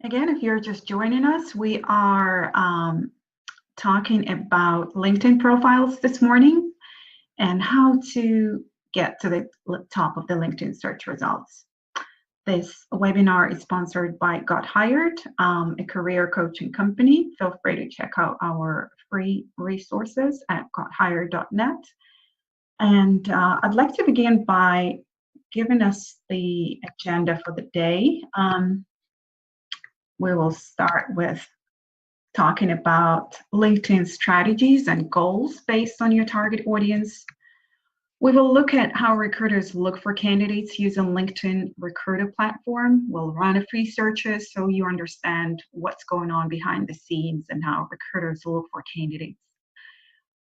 Again, if you're just joining us, we are talking about LinkedIn profiles this morning and how to get to the top of the LinkedIn search results. This webinar is sponsored by GotHired, a career coaching company. Feel free to check out our free resources at gothired.net. And I'd like to begin by giving us the agenda for the day. We will start with talking about LinkedIn strategies and goals based on your target audience. We will look at how recruiters look for candidates using LinkedIn recruiter platform. We'll run a few searches so you understand what's going on behind the scenes and how recruiters look for candidates.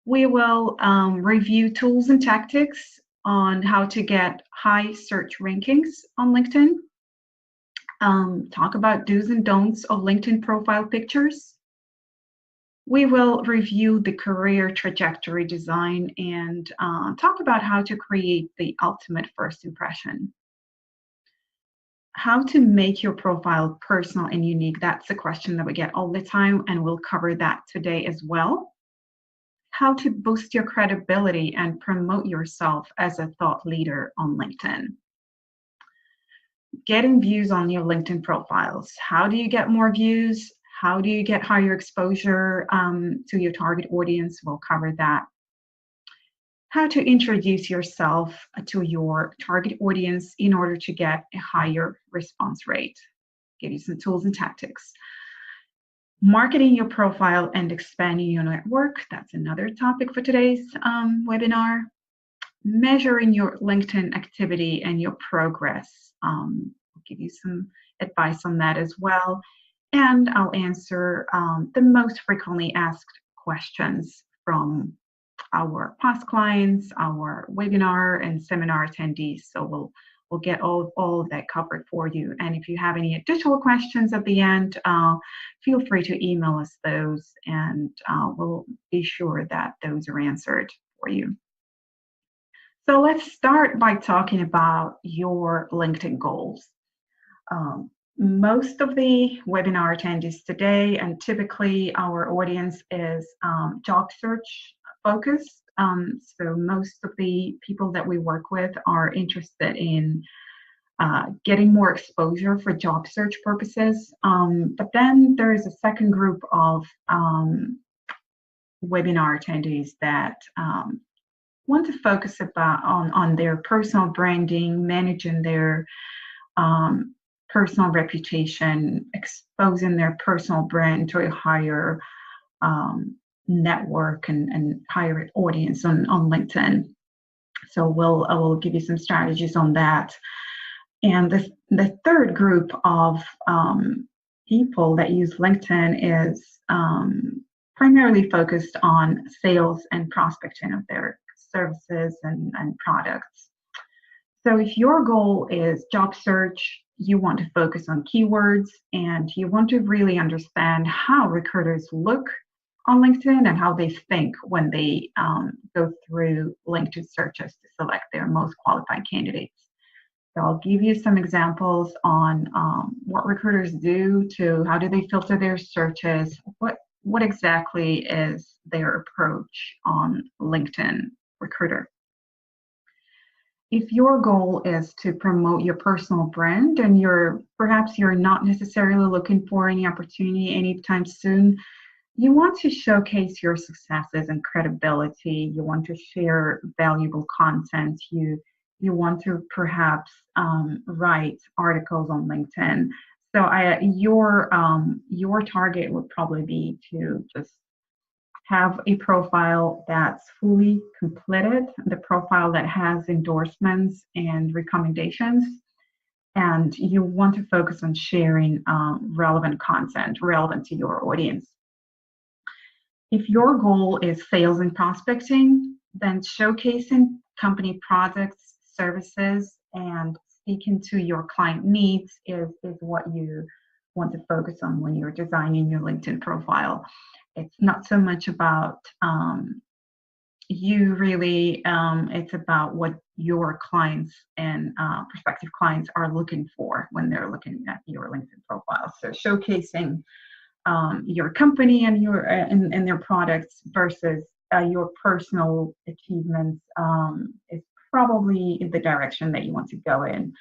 We will review tools and tactics on how to get high search rankings on LinkedIn. Talk about do's and don'ts of LinkedIn profile pictures. We will review the career trajectory design and talk about how to create the ultimate first impression. How to make your profile personal and unique. That's a question that we get all the time, and we'll cover that today as well. How to boost your credibility and promote yourself as a thought leader on LinkedIn. Getting views on your LinkedIn profiles. How do you get more views? How do you get higher exposure to your target audience? We'll cover that. How to introduce yourself to your target audience in order to get a higher response rate. Give you some tools and tactics. Marketing your profile and expanding your network. That's another topic for today's webinar. Measuring your LinkedIn activity and your progress. I'll give you some advice on that as well. And I'll answer the most frequently asked questions from our past clients, our webinar and seminar attendees. So we'll get all of that covered for you. And if you have any additional questions at the end, feel free to email us those, and we'll be sure that those are answered for you. So let's start by talking about your LinkedIn goals. Most of the webinar attendees today, and typically our audience is job search focused. So most of the people that we work with are interested in getting more exposure for job search purposes. But then there is a second group of webinar attendees that want to focus on their personal branding, managing their personal reputation, exposing their personal brand to a higher network and higher audience on LinkedIn. So I will give you some strategies on that. And the third group of people that use LinkedIn is primarily focused on sales and prospecting of their services and products. So if your goal is job search, you want to focus on keywords, and you want to really understand how recruiters look on LinkedIn and how they think when they go through LinkedIn searches to select their most qualified candidates. So I'll give you some examples on what recruiters do how do they filter their searches, what exactly is their approach on LinkedIn Recruiter. If your goal is to promote your personal brand and perhaps you're not necessarily looking for any opportunity anytime soon, you want to showcase your successes and credibility. You want to share valuable content. You want to perhaps write articles on LinkedIn. So your target would probably be to just have a profile that's fully completed, the profile that has endorsements and recommendations, and you want to focus on sharing relevant content relevant to your audience. If your goal is sales and prospecting, then showcasing company products, services, and speaking to your client needs is what you want to focus on when you're designing your LinkedIn profile. It's not so much about you really, it's about what your clients and prospective clients are looking for when they're looking at your LinkedIn profile. So showcasing your company and and their products versus your personal achievements is probably the direction that you want to go in.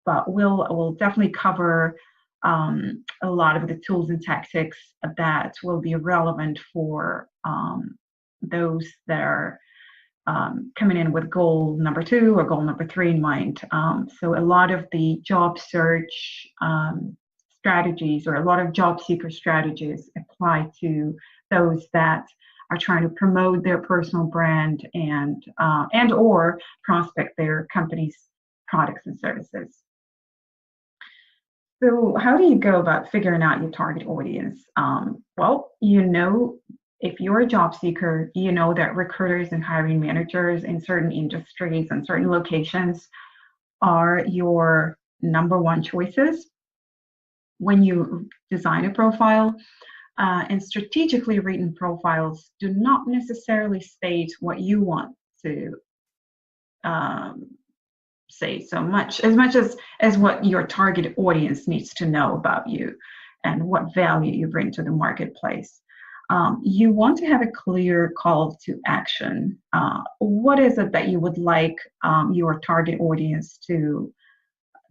But we'll definitely cover a lot of the tools and tactics that will be relevant for those that are coming in with goal number 2 or goal number 3 in mind. So a lot of the job search strategies, or a lot of job seeker strategies, apply to those that are trying to promote their personal brand and or prospect their company's products and services. So how do you go about figuring out your target audience? Well, if you're a job seeker, you know that recruiters and hiring managers in certain industries and certain locations are your number 1 choices when you design a profile. And strategically written profiles do not necessarily state what you want to say as much as what your target audience needs to know about you and what value you bring to the marketplace. You want to have a clear call to action. What is it that you would like your target audience to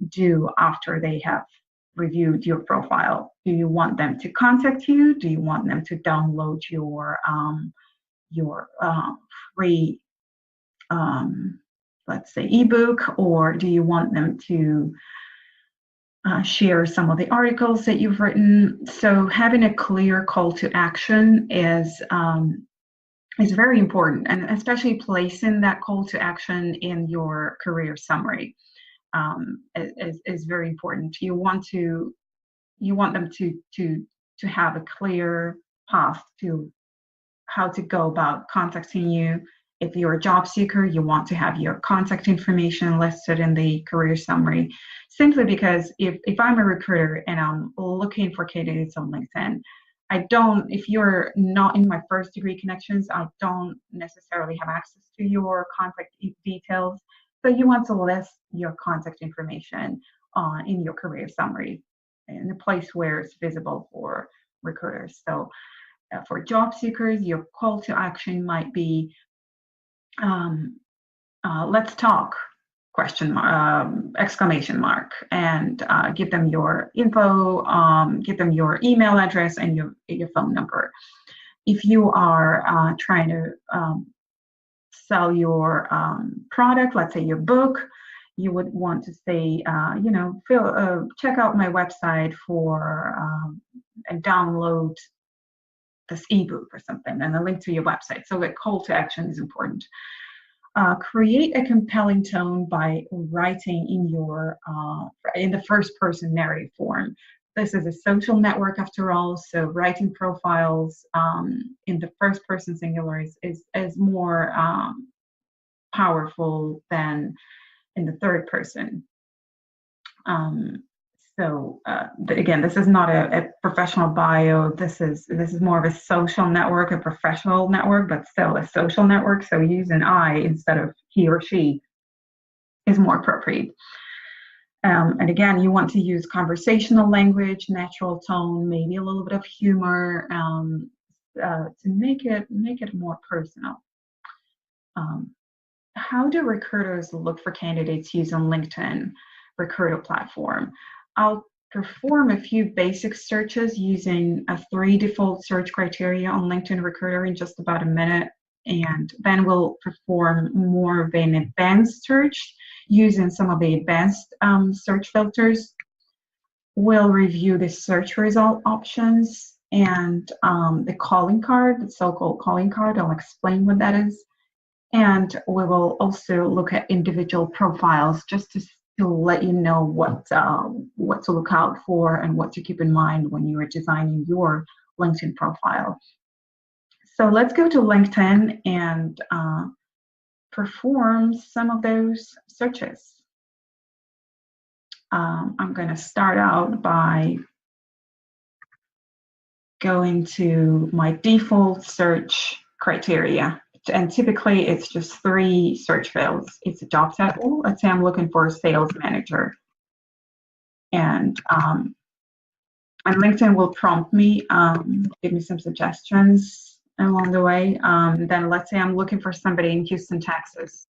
do after they have reviewed your profile? Do you want them to contact you? Do you want them to download your free let's say ebook, or do you want them to share some of the articles that you've written? So having a clear call to action is very important, and especially placing that call to action in your career summary is very important. You want them to have a clear path to how to go about contacting you. If you're a job seeker, you want to have your contact information listed in the career summary, simply because if I'm a recruiter and I'm looking for candidates on LinkedIn, if you're not in my first degree connections, I don't necessarily have access to your contact details. So you want to list your contact information in your career summary in a place where it's visible for recruiters. So for job seekers, your call to action might be, let's talk, exclamation mark, and give them your info, give them your email address and your phone number. If you are trying to sell your product, let's say your book, you would want to say, check out my website for and download this ebook or something, and a link to your website. So the call to action is important. Create a compelling tone by writing in the first person narrative form. This is a social network after all, so writing profiles in the first person singular is more powerful than in the third person. Again, this is not a professional bio. This is more of a social network, a professional network, but still a social network. So use an I instead of he or she is more appropriate. And again, you want to use conversational language, natural tone, maybe a little bit of humor to make it more personal. How do recruiters look for candidates using LinkedIn recruiter platform? I'll perform a few basic searches using 3 default search criteria on LinkedIn Recruiter in just about a minute, and then we'll perform more of an advanced search using some of the advanced search filters. We'll review the search result options and the calling card, the so-called calling card. I'll explain what that is. And we will also look at individual profiles just to let you know what to look out for and what to keep in mind when you are designing your LinkedIn profile. So let's go to LinkedIn and perform some of those searches. I'm going to start out by going to my default search criteria. and typically it's just 3 search fields. It's a job title. Let's say I'm looking for a sales manager, and LinkedIn will prompt me, give me some suggestions along the way. Then let's say I'm looking for somebody in Houston, Texas.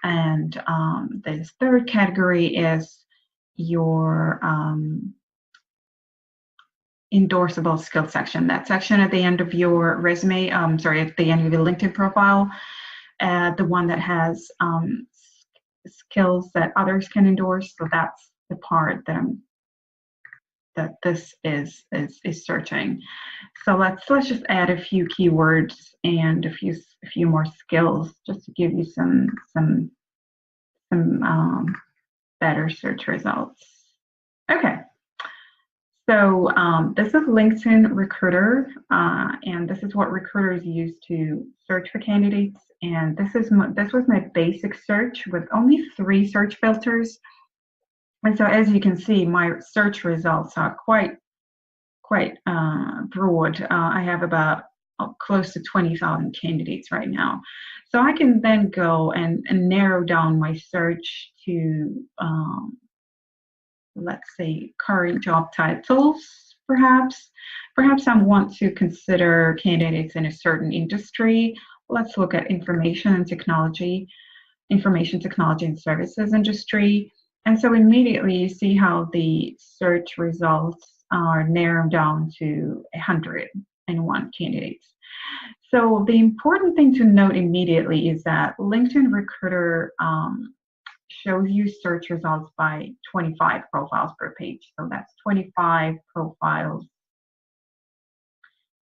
And the third category is your endorsable skill section. That section at the end of your resume, at the end of your LinkedIn profile, the one that has skills that others can endorse. So that's the part that this is searching. So let's just add a few keywords and a few more skills just to give you some better search results. Okay. So this is LinkedIn Recruiter, and this is what recruiters use to search for candidates. And this was my basic search with only 3 search filters. And so as you can see, my search results are quite broad. I have about close to 20,000 candidates right now. So I can then go and narrow down my search to, let's say, current job titles, perhaps. Perhaps I want to consider candidates in a certain industry. Let's look at information technology and services industry. And so immediately you see how the search results are narrowed down to 101 candidates. So the important thing to note immediately is that LinkedIn Recruiter shows you search results by 25 profiles per page. So that's 25 profiles.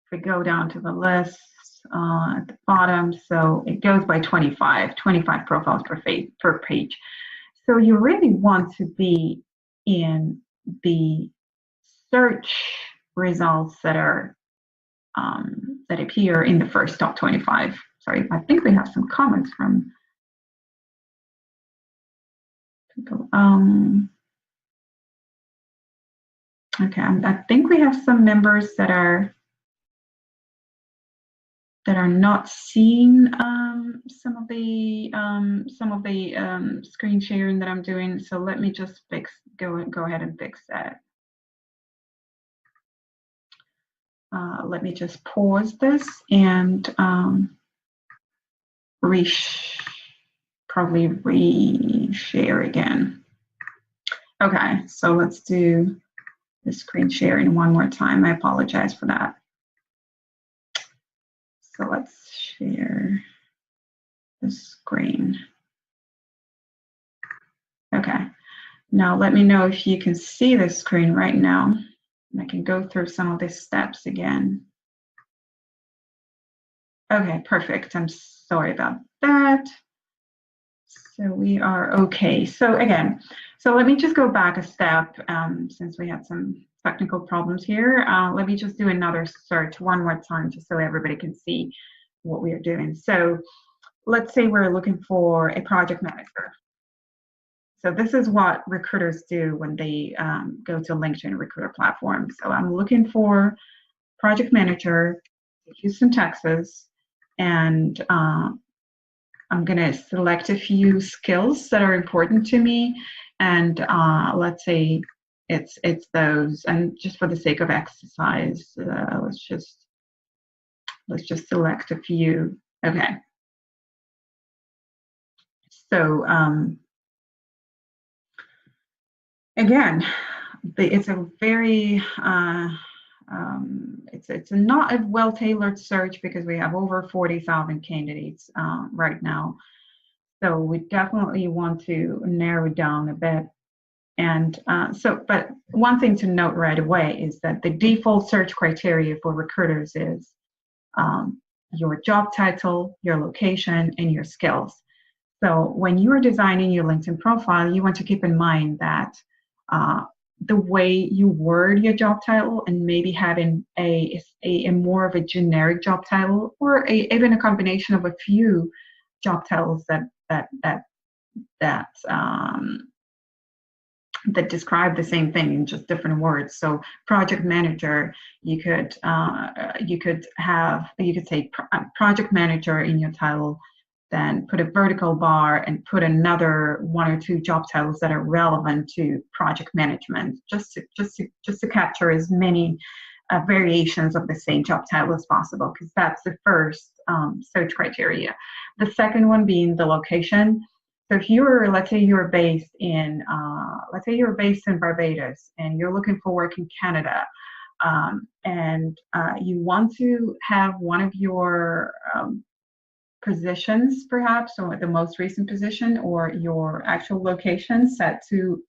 If we go down to the list at the bottom, so it goes by 25 profiles per page. So you really want to be in the search results that are that appear in the first top 25. Sorry, I think we have some comments from people. Okay, I think we have some members that are not seeing some of the screen sharing that I'm doing. So let me just go ahead and fix that. Let me just pause this and probably reshare again. Okay, so let's do the screen sharing one more time. I apologize for that. So let's share the screen. Okay, now let me know if you can see the screen right now. And I can go through some of the steps again. Okay, perfect. I'm sorry about that. So we are okay. So again, so let me just go back a step since we had some technical problems here. Let me just do another search one more time just so everybody can see what we are doing. So let's say we're looking for a project manager. So this is what recruiters do when they go to LinkedIn recruiter platform. So I'm looking for project manager in Houston, Texas, and I'm going to select a few skills that are important to me, and let's say it's those. And just for the sake of exercise, let's just select a few. Okay. So again, it's a very it's not a well-tailored search because we have over 40,000 candidates right now. So we definitely want to narrow it down a bit. And but one thing to note right away is that the default search criteria for recruiters is your job title, your location, and your skills. So when you are designing your LinkedIn profile, you want to keep in mind that the way you word your job title and maybe having a more of a generic job title or even a combination of a few job titles that that describe the same thing in just different words. So project manager, you could say project manager in your title, then put a vertical bar and put another one or two job titles that are relevant to project management, just to capture as many variations of the same job title as possible, because that's the first search criteria. The second one being the location. So if let's say you're based in Barbados and you're looking for work in Canada, and you want to have one of your positions, perhaps, or the most recent position, or your actual location set to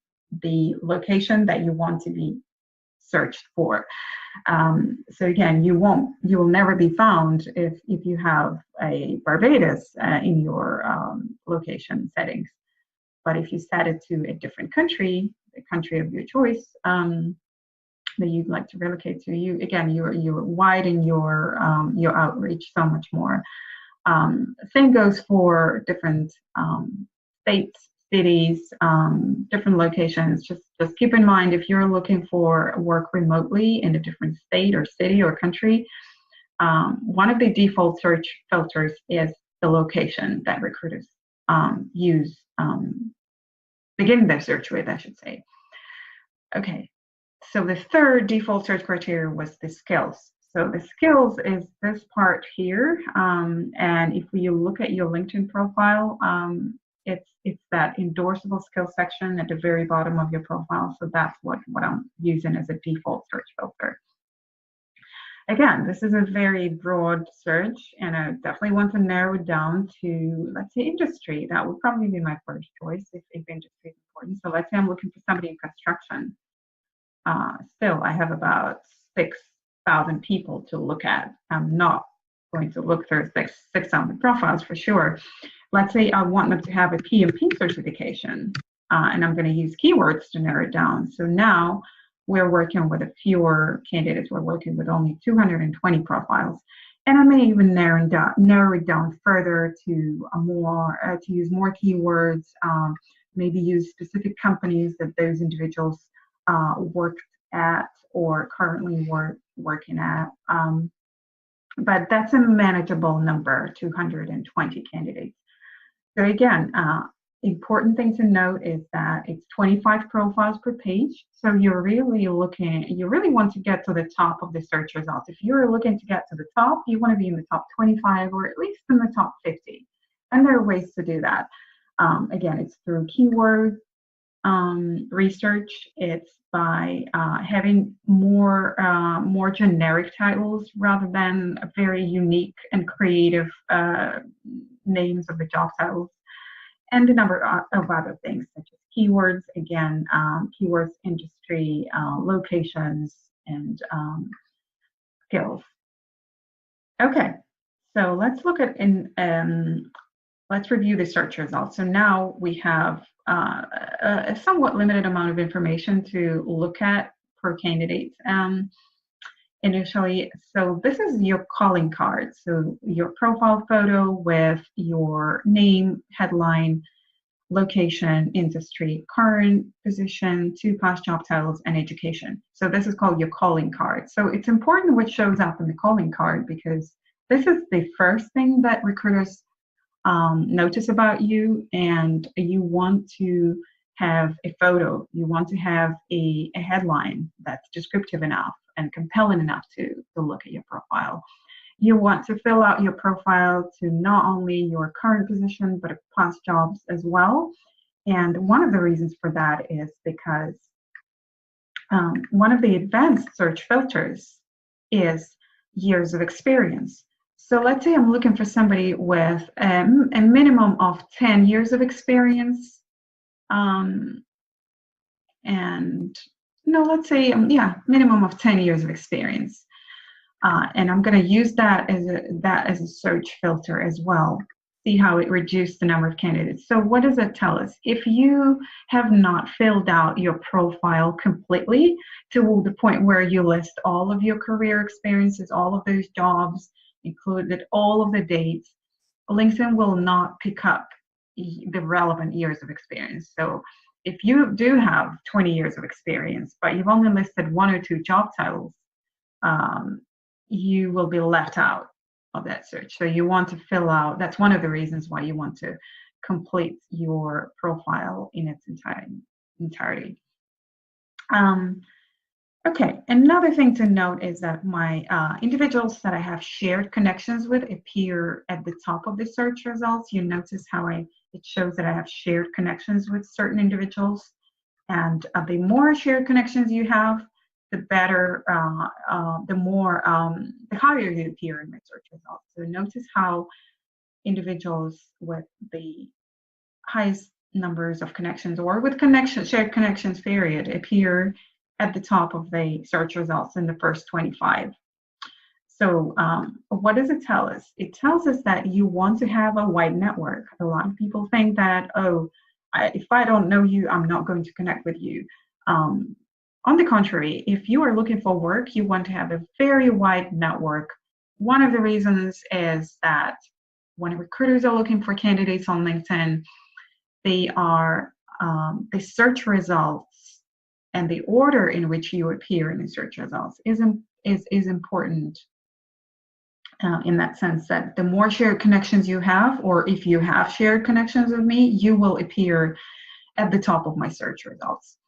the location that you want to be searched for. So again, you will never be found if you have a Barbados in your location settings. But if you set it to a different country, the country of your choice, that you'd like to relocate to, you widen your outreach so much more. Same goes for different states, cities, different locations. Just keep in mind, if you're looking for work remotely in a different state or city or country, one of the default search filters is the location that recruiters use, begin their search with, I should say. Okay, so the third default search criteria was the skills. So the skills is this part here, and if you look at your LinkedIn profile, it's that endorsable skills section at the very bottom of your profile. So that's what I'm using as a default search filter. Again, this is a very broad search, and I definitely want to narrow it down to, let's say, industry. That would probably be my first choice if industry is important. So let's say I'm looking for somebody in construction. Still, I have about 6,000 people to look at. I'm not going to look through 6,000 profiles for sure. Let's say I want them to have a PMP certification, and I'm going to use keywords to narrow it down. So now we're working with fewer candidates. We're working with only 220 profiles, and I may even narrow it down further to use more keywords. Maybe use specific companies that those individuals worked at or currently working at. But that's a manageable number, 220 candidates. So again, important thing to note is that it's 25 profiles per page. So you really want to get to the top of the search results. If you're looking to get to the top, you want to be in the top 25 or at least in the top 50. And there are ways to do that. Again, it's through keyword research. It's by having more generic titles rather than very unique and creative names of the job titles, and a number of other things such as keywords. Again, keywords, industry, locations, and skills. Okay, so let's look at let's review the search results. So now we have a somewhat limited amount of information to look at per candidate initially. So this is your calling card. So your profile photo with your name, headline, location, industry, current position, 2 past job titles, and education. So this is called your calling card. So it's important what shows up in the calling card, because this is the first thing that recruiters notice about you, and you want to have a photo. You want to have a headline that's descriptive enough and compelling enough to look at your profile. You want to fill out your profile to not only your current position, but past jobs as well. And one of the reasons for that is because one of the advanced search filters is years of experience. So let's say I'm looking for somebody with a minimum of 10 years of experience. Let's say, minimum of 10 years of experience. And I'm going to use that as a search filter as well. See how it reduced the number of candidates. So what does that tell us? If you have not filled out your profile completely to the point where you list all of your career experiences, all of those jobs, included all of the dates, LinkedIn will not pick up the relevant years of experience. So if you do have 20 years of experience, but you've only listed 1 or 2 job titles, you will be left out of that search. So you want to fill out, that's one of the reasons why you want to complete your profile in its entirety. Okay, another thing to note is that my individuals that I have shared connections with appear at the top of the search results. You notice how it shows that I have shared connections with certain individuals, and the more shared connections you have, the better, the higher you appear in my search results. So notice how individuals with the highest numbers of connections, or with shared connections period, appear at the top of the search results in the first 25. So what does it tell us? It tells us that you want to have a wide network. A lot of people think that, oh, if I don't know you, I'm not going to connect with you. On the contrary, if you are looking for work, you want to have a very wide network. One of the reasons is that when recruiters are looking for candidates on LinkedIn, they are the search results and the order in which you appear in the search results is important in that sense, that the more shared connections you have, or if you have shared connections with me, you will appear at the top of my search results.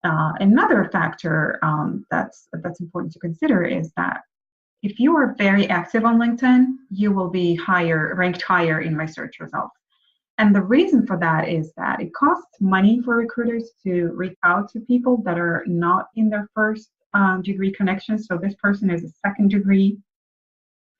Another factor that's important to consider is that if you are very active on LinkedIn, you will be ranked higher in my search results. And the reason for that is that it costs money for recruiters to reach out to people that are not in their first degree connection. So this person is a second degree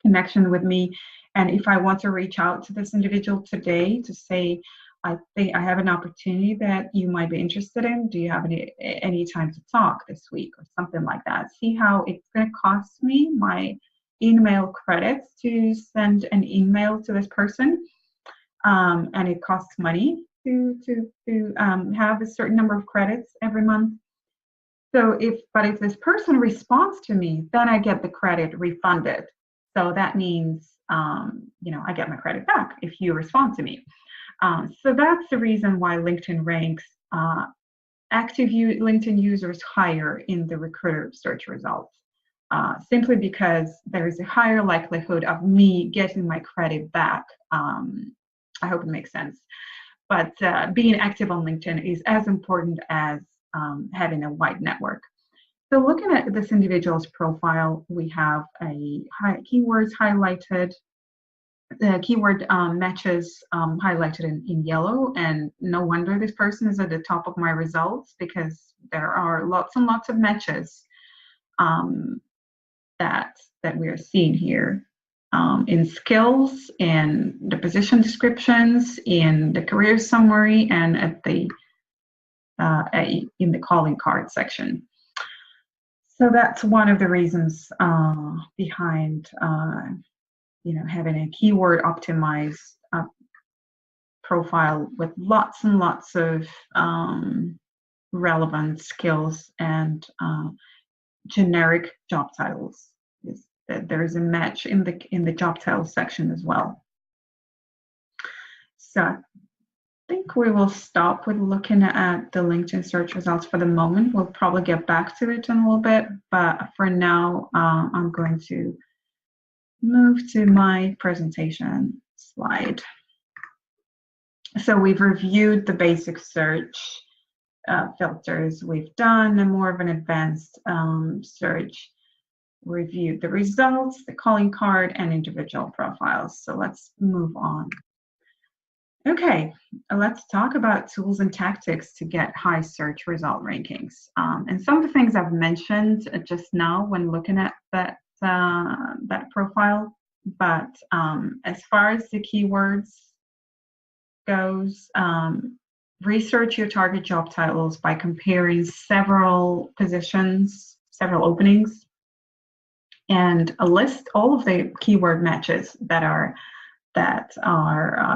connection with me. And if I want to reach out to this individual today to say, I think I have an opportunity that you might be interested in, do you have any time to talk this week, or something like that? See how it's going to cost me my email credits to send an email to this person. And it costs money to have a certain number of credits every month. So if this person responds to me, then I get the credit refunded. So that means I get my credit back if you respond to me. So that's the reason why LinkedIn ranks active LinkedIn users higher in the recruiter search results. Simply because there is a higher likelihood of me getting my credit back. I hope it makes sense. But being active on LinkedIn is as important as having a wide network. So looking at this individual's profile, we have keywords highlighted, the keyword matches highlighted in yellow, and no wonder this person is at the top of my results, because there are lots and lots of matches that we are seeing here. In skills, in the position descriptions, in the career summary, and at the in the calling card section. So that's one of the reasons behind having a keyword optimized profile with lots and lots of relevant skills and generic job titles. That there is a match in the job title section as well. So I think we will stop with looking at the LinkedIn search results for the moment. We'll probably get back to it in a little bit, but for now, I'm going to move to my presentation slide. So we've reviewed the basic search filters. We've done a more of an advanced search. Reviewed the results, the calling card, and individual profiles. So let's move on. Okay, let's talk about tools and tactics to get high search result rankings. And some of the things I've mentioned just now when looking at that profile, but as far as the keywords goes, research your target job titles by comparing several positions, several openings, and list all of the keyword matches that are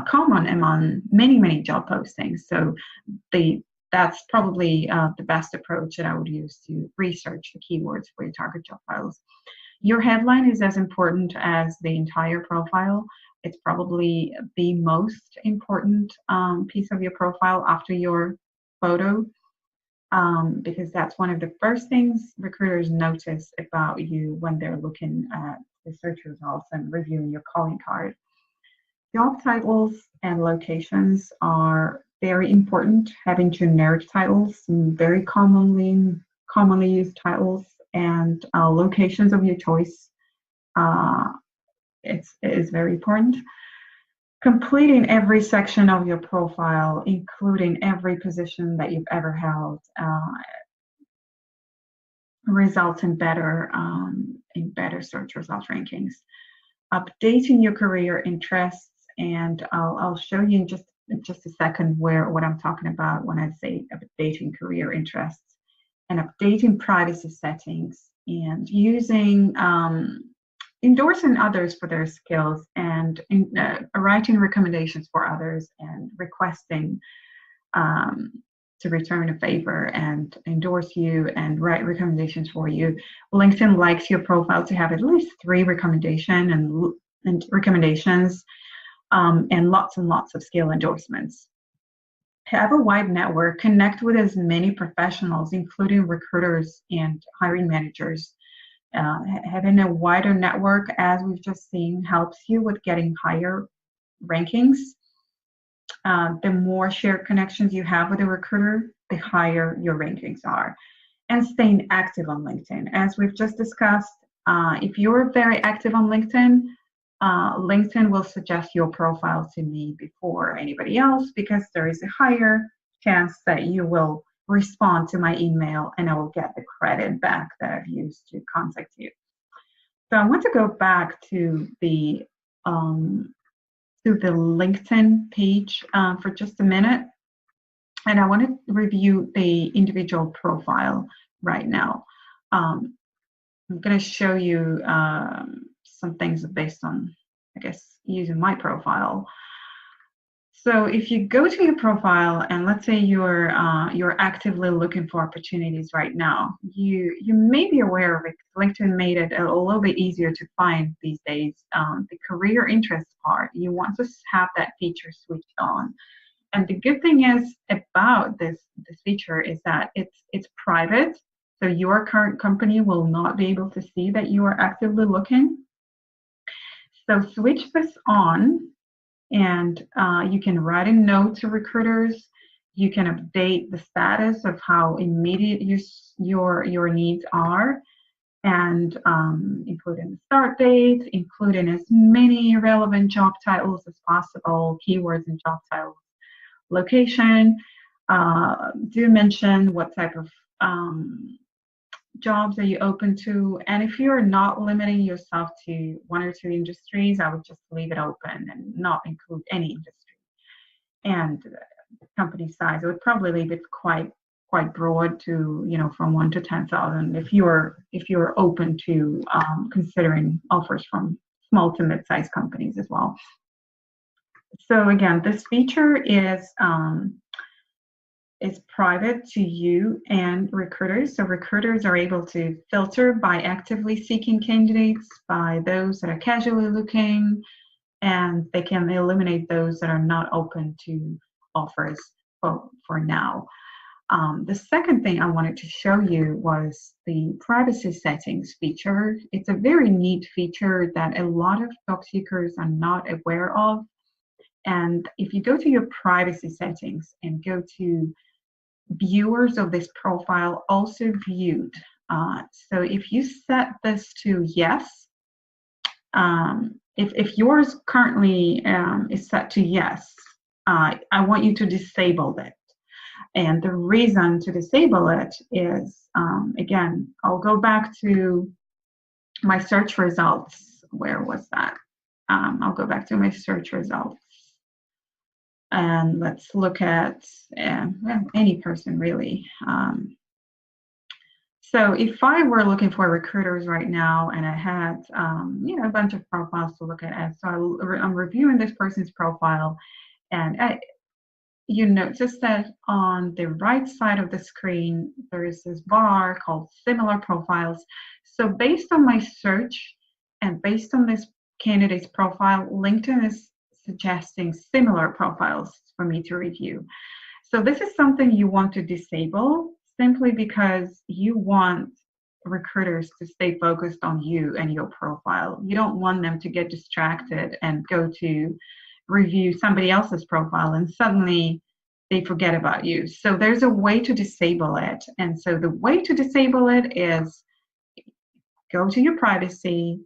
common among many job postings. So that's probably the best approach that I would use to research the keywords for your target job titles. Your headline is as important as the entire profile. It's probably the most important piece of your profile after your photo, because that's one of the first things recruiters notice about you when they're looking at the search results and reviewing your calling card. Job titles and locations are very important. Having generic titles, very commonly used titles, and locations of your choice. It is very important. Completing every section of your profile, including every position that you've ever held, results in better search results rankings. Updating your career interests, and I'll show you in just a second what I'm talking about when I say updating career interests, and updating privacy settings, and using endorsing others for their skills, and writing recommendations for others, and requesting to return a favor and endorse you and write recommendations for you. LinkedIn likes your profile to have at least 3 recommendations and lots of skill endorsements. Have a wide network. Connect with as many professionals, including recruiters and hiring managers. Having a wider network, as we've just seen, helps you with getting higher rankings. The more shared connections you have with a recruiter, the higher your rankings are. And staying active on LinkedIn. As we've just discussed, if you're very active on LinkedIn, LinkedIn will suggest your profile to me before anybody else, because there is a higher chance that you will respond to my email and I will get the credit back that I've used to contact you. So I want to go back to the LinkedIn page for just a minute, and I want to review the individual profile right now. I'm going to show you some things based on, I guess, using my profile. So if you go to your profile, and let's say you're actively looking for opportunities right now, you may be aware of it. LinkedIn made it a little bit easier to find these days. The career interests part, you want to have that feature switched on. And the good thing is about this feature is that it's private, so your current company will not be able to see that you are actively looking. So switch this on. And you can write a note to recruiters. You can update the status of how immediate your needs are, and including the start date, including as many relevant job titles as possible, keywords and job titles, location. Do mention what type of jobs are you open to, and if you're not limiting yourself to 1 or 2 industries, I would just leave it open and not include any industry. And company size, I would probably leave it quite broad to, from 1 to 10,000 if you're open to considering offers from small to mid-sized companies as well. So again, this feature is private to you and recruiters. So recruiters are able to filter by actively seeking candidates, by those that are casually looking, and they can eliminate those that are not open to offers for now. The second thing I wanted to show you was the privacy settings feature. It's a very neat feature that a lot of job seekers are not aware of. And if you go to your privacy settings and go to viewers of this profile also viewed. So if you set this to yes, if yours currently is set to yes, I want you to disable it. And the reason to disable it is, again, I'll go back to my search results. Where was that? I'll go back to my search results. And let's look at any person really. So if I were looking for recruiters right now and I had a bunch of profiles to look at, so I'm reviewing this person's profile, and you notice that on the right side of the screen there is this bar called similar profiles. So based on my search and based on this candidate's profile, LinkedIn is suggesting similar profiles for me to review. So this is something you want to disable simply because you want recruiters to stay focused on you and your profile. You don't want them to get distracted and go to review somebody else's profile and suddenly they forget about you. So there's a way to disable it. And so the way to disable it is go to your privacy,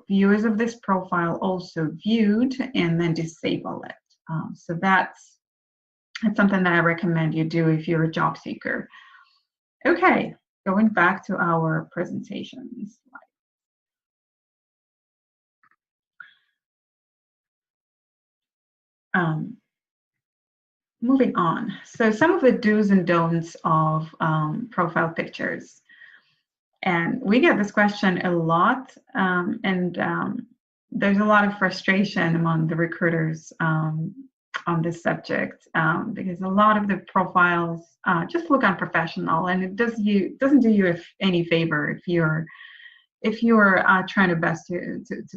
viewers of this profile also viewed, and then disable it. So that's something that I recommend you do if you're a job seeker. Okay, going back to our presentations. Moving on. So some of the do's and don'ts of profile pictures. And we get this question a lot, and there's a lot of frustration among the recruiters on this subject because a lot of the profiles just look unprofessional, and it doesn't do you any favor if you're trying to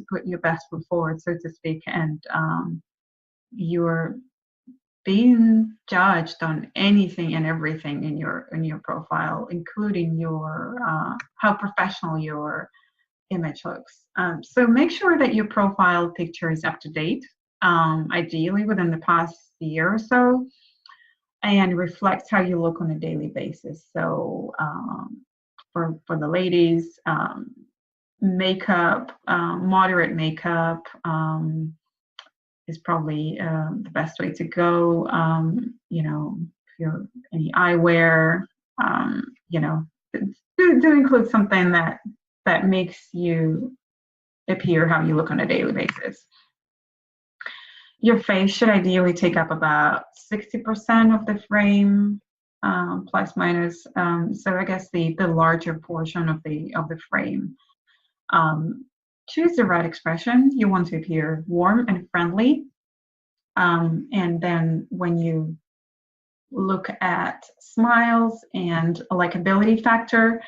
put your best foot forward, so to speak, and you're being judged on anything and everything in your profile, including your how professional your image looks. So make sure that your profile picture is up to date, ideally within the past year or so, and reflects how you look on a daily basis. So for the ladies, makeup, moderate makeup is probably the best way to go. If you're any eyewear, do include something that makes you appear how you look on a daily basis. Your face should ideally take up about 60% of the frame, plus minus. So I guess the larger portion of the frame. Choose the right expression. You want to appear warm and friendly. And then when you look at smiles and a likability factor,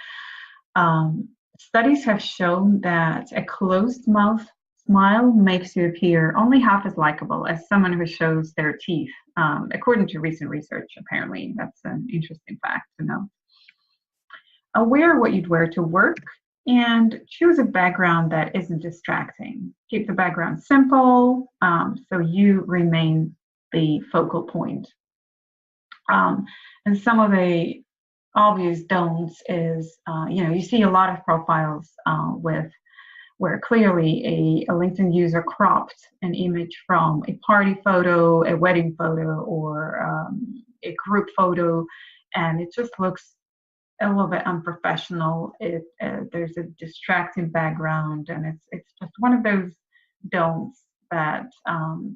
studies have shown that a closed mouth smile makes you appear only half as likable as someone who shows their teeth, according to recent research, apparently. That's an interesting fact to know. Wear what you'd wear to work, and choose a background that isn't distracting. Keep the background simple, so you remain the focal point. And some of the obvious don'ts is, you see a lot of profiles where clearly a LinkedIn user cropped an image from a party photo, a wedding photo, or a group photo, and it just looks a little bit unprofessional. There's a distracting background, and it's just one of those don'ts that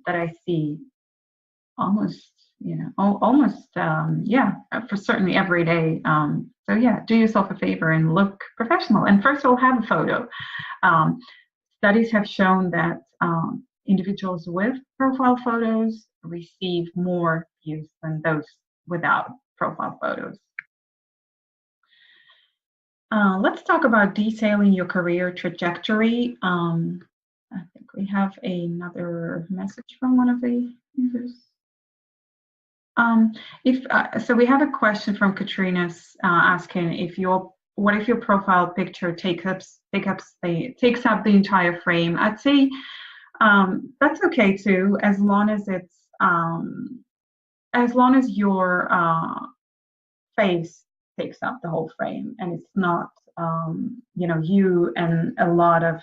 I see almost for certainly every day. So yeah, do yourself a favor and look professional. And first of all, have a photo. Studies have shown that individuals with profile photos receive more views than those without profile photos. Let's talk about detailing your career trajectory. I think we have another message from one of the users. So we have a question from Katrina's asking what if your profile picture takes up the entire frame? I'd say that's okay too, as long as your face takes up the whole frame and it's not you and a lot of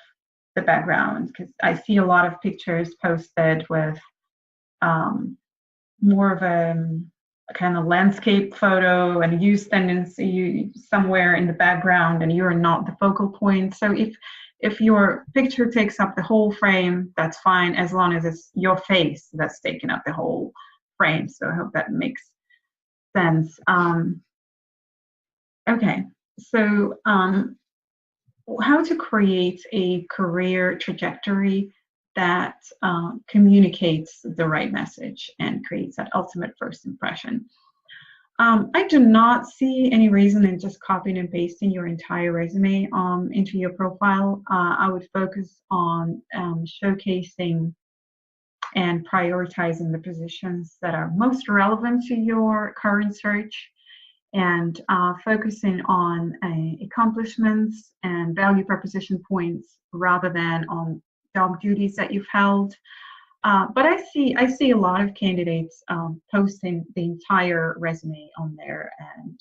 the background, because I see a lot of pictures posted with more of a kind of landscape photo and you standing somewhere in the background and you're not the focal point. So if your picture takes up the whole frame, that's fine, as long as it's your face that's taking up the whole frame. So I hope that makes sense. Okay, so how to create a career trajectory that communicates the right message and creates that ultimate first impression. I do not see any reason in just copying and pasting your entire resume into your profile. I would focus on showcasing and prioritizing the positions that are most relevant to your current search, and focusing on accomplishments and value proposition points rather than on job duties that you've held. But I see a lot of candidates posting the entire resume on there, and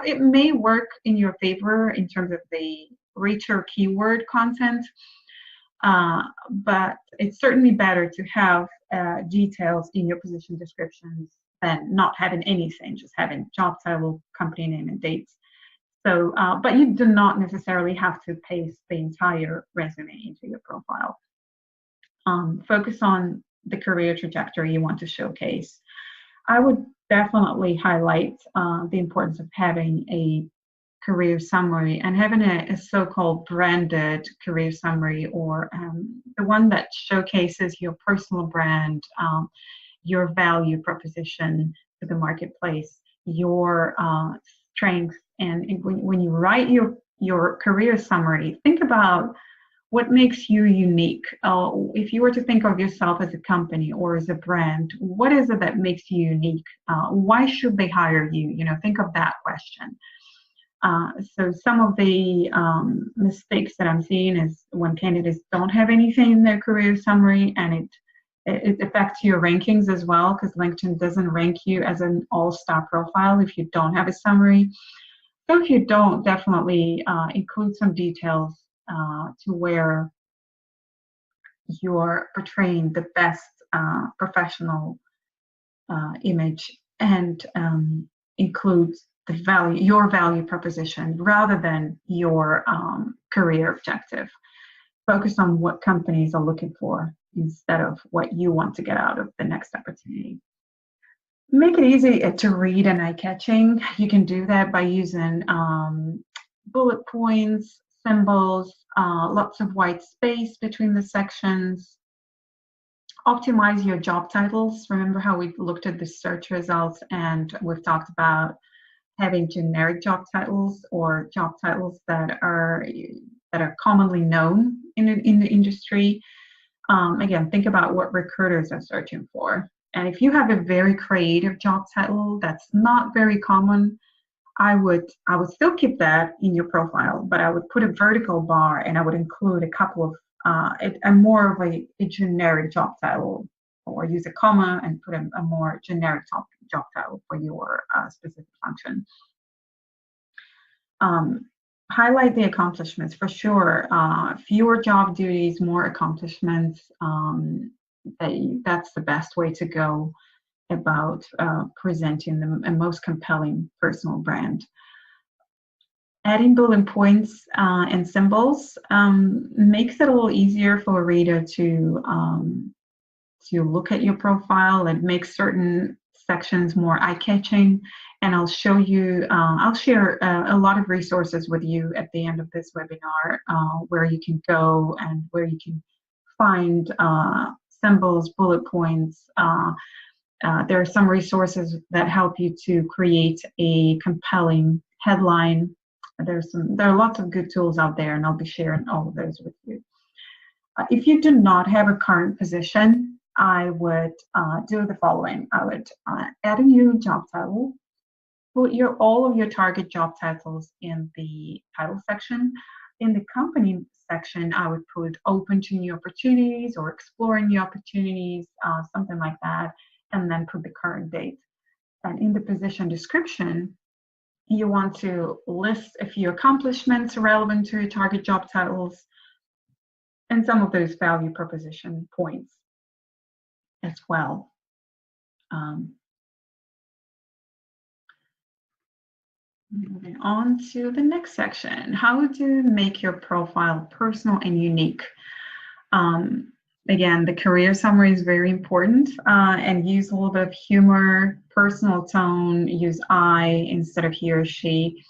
it may work in your favor in terms of the richer keyword content, but it's certainly better to have details in your position descriptions than not having anything, just having job title, company name, and dates. So, but you do not necessarily have to paste the entire resume into your profile. Focus on the career trajectory you want to showcase. I would definitely highlight the importance of having a career summary and having a so-called branded career summary, or the one that showcases your personal brand, your value proposition to the marketplace, your strengths. And when you write your career summary, think about what makes you unique. If you were to think of yourself as a company or as a brand, what is it that makes you unique? Why should they hire you? Think of that question. So some of the mistakes that I'm seeing is when candidates don't have anything in their career summary, and it affects your rankings as well, because LinkedIn doesn't rank you as an all-star profile if you don't have a summary. So if you don't, definitely include some details to where you're portraying the best professional image, and includes your value proposition rather than your career objective. Focus on what companies are looking for instead of what you want to get out of the next opportunity. Make it easy to read and eye-catching. You can do that by using bullet points, symbols, lots of white space between the sections. Optimize your job titles. Remember how we looked at the search results and we've talked about having generic job titles, or job titles that are commonly known in the industry. Again, think about what recruiters are searching for. And if you have a very creative job title that's not very common, I would still keep that in your profile, but I would put a vertical bar and I would include a couple of more of a generic job title, or use a comma and put a more generic job title for your specific function. Highlight the accomplishments for sure. Fewer job duties, more accomplishments. That's the best way to go about presenting the most compelling personal brand. Adding bullet points and symbols makes it a little easier for a reader to look at your profile and make certain sections more eye-catching. And I'll show you, I'll share a lot of resources with you at the end of this webinar where you can go and where you can find symbols, bullet points. There are some resources that help you to create a compelling headline. There are lots of good tools out there, and I'll be sharing all of those with you. If you do not have a current position, I would do the following. I would add a new job title, put all of your target job titles in the title section. In the company section, I would put open to new opportunities or exploring new opportunities, something like that, and then put the current date. And in the position description, you want to list a few accomplishments relevant to your target job titles and some of those value proposition points as well. Moving on to the next section, how to make your profile personal and unique. Again, the career summary is very important, and use a little bit of humor, personal tone, use I instead of he or she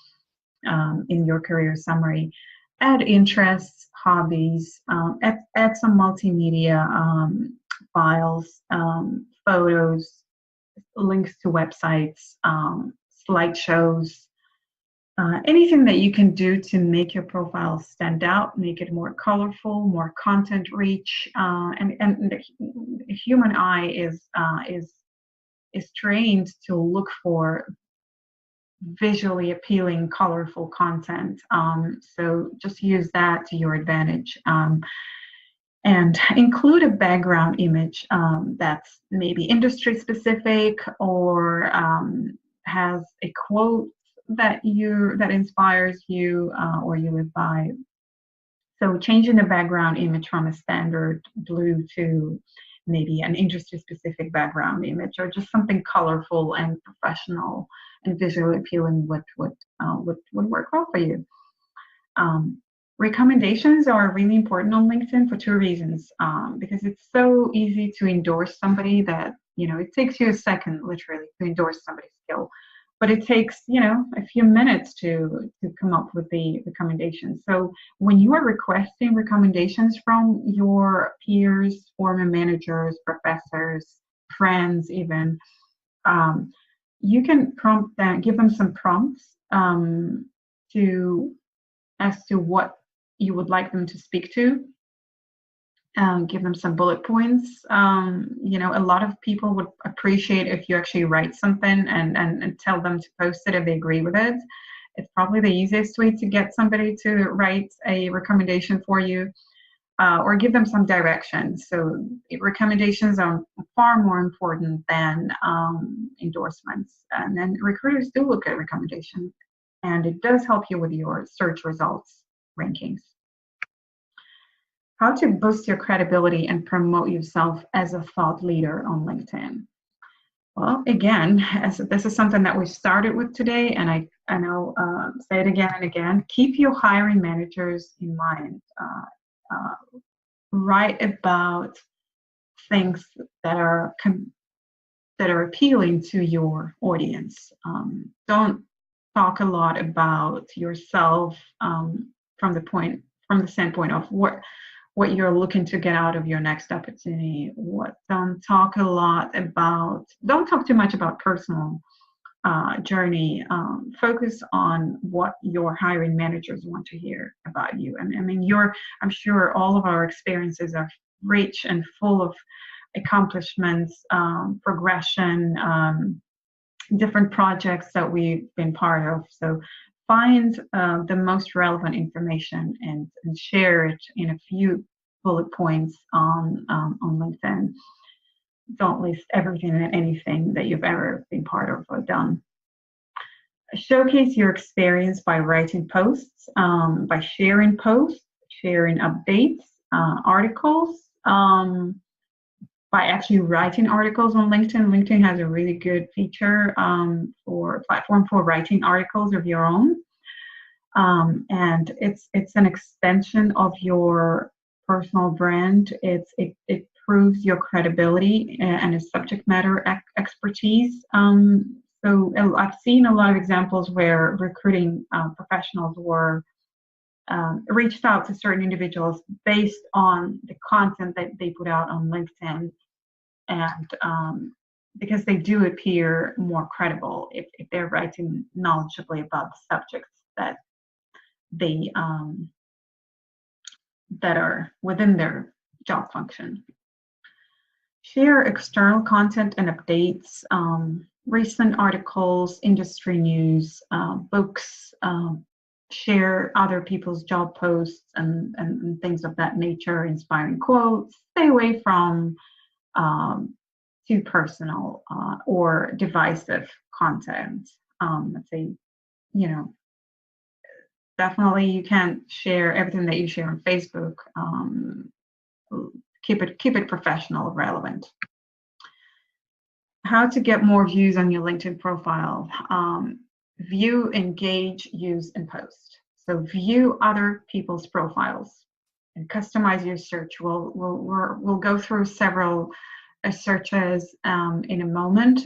in your career summary. Add interests, hobbies, add some multimedia files, photos, links to websites, slideshows, Anything that you can do to make your profile stand out, make it more colorful, more content rich, and the human eye is trained to look for visually appealing, colorful content. So just use that to your advantage. And include a background image that's maybe industry specific or has a quote that inspires you or you live by. So changing the background image from a standard blue to maybe an industry specific background image, or just something colorful and professional and visually appealing would work well for you. Recommendations are really important on LinkedIn for two reasons. Because it's so easy to endorse somebody that, it takes you a second literally to endorse somebody's skill, but it takes, a few minutes to come up with the recommendations. So when you are requesting recommendations from your peers, former managers, professors, friends even, you can prompt them, give them some prompts as to what you would like them to speak to. Give them some bullet points. A lot of people would appreciate if you actually write something and tell them to post it if they agree with it. It's probably the easiest way to get somebody to write a recommendation for you, or give them some direction. So recommendations are far more important than endorsements. And then recruiters do look at recommendations, and it does help you with your search results rankings. How to boost your credibility and promote yourself as a thought leader on LinkedIn. Well, again, this is something that we started with today, and I'll say it again and again. Keep your hiring managers in mind. Write about things that are appealing to your audience. Don't talk a lot about yourself from the standpoint of what you're looking to get out of your next opportunity. Don't talk too much about personal journey. Focus on what your hiring managers want to hear about you. And I mean, I'm sure all of our experiences are rich and full of accomplishments, progression, different projects that we've been part of. So find the most relevant information and share it in a few bullet points on LinkedIn. Don't list everything and anything that you've ever been part of or done. Showcase your experience by writing posts, by sharing posts, sharing updates, articles, by actually writing articles on LinkedIn. LinkedIn has a really good feature platform for writing articles of your own. And it's an extension of your personal brand. It proves your credibility and its subject matter expertise. So I've seen a lot of examples where recruiting professionals were reached out to certain individuals based on the content that they put out on LinkedIn, and because they do appear more credible if they're writing knowledgeably about the subjects that they that are within their job function. Share external content and updates, recent articles, industry news, books, share other people's job posts and things of that nature, inspiring quotes. Stay away from too personal or divisive content. Let's say, definitely you can't share everything that you share on Facebook. Keep it professional, relevant. How to get more views on your LinkedIn profile. View, engage, use, and post. So view other people's profiles and customize your search. We'll go through several searches in a moment,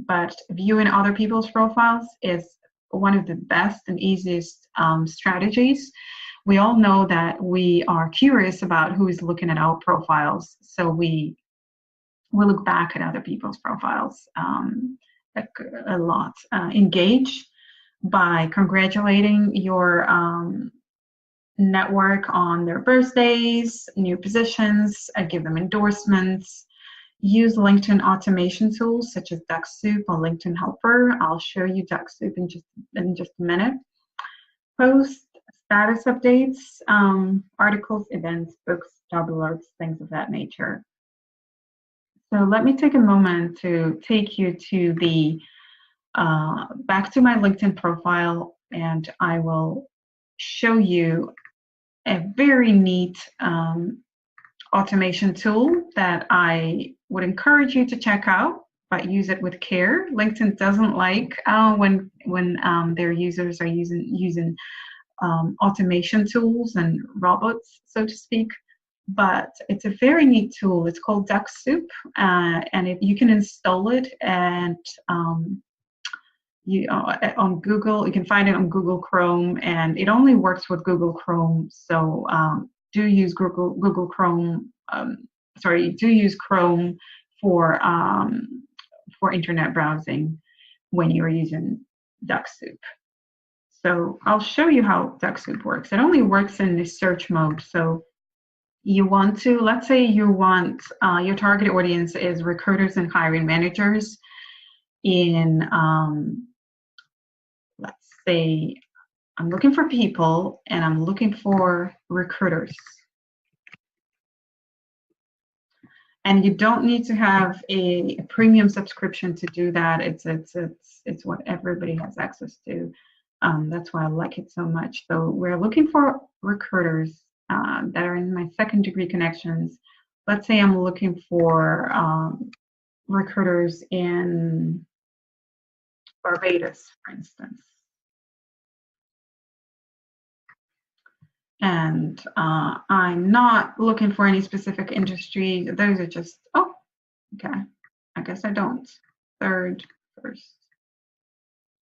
but viewing other people's profiles is one of the best and easiest strategies. We all know that we are curious about who is looking at our profiles, so we look back at other people's profiles a lot. Engage. by congratulating your network on their birthdays, new positions, give them endorsements. Use LinkedIn automation tools such as DuckSoup or LinkedIn Helper. I'll show you DuckSoup in just a minute. Post status updates, articles, events, books, job alerts, things of that nature. So let me take a moment to take you to the back to my LinkedIn profile, and I will show you a very neat automation tool that I would encourage you to check out, but use it with care. LinkedIn doesn't like when their users are using automation tools and robots, so to speak. But it's a very neat tool. It's called DuckSoup, and you can install it and on Google. You can find it on Google Chrome, and it only works with Google Chrome. So do use Google Chrome. Do use Chrome for internet browsing when you're using DuckSoup. So I'll show you how DuckSoup works. It only works in the search mode. So you want to, let's say you want your target audience is recruiters and hiring managers in, let's say I'm looking for people and I'm looking for recruiters. And you don't need to have a premium subscription to do that. It's what everybody has access to. That's why I like it so much. So we're looking for recruiters that are in my second degree connections. Let's say I'm looking for recruiters in Barbados, for instance. And I'm not looking for any specific industry. Those are just, oh, okay. I guess I don't. Third, first.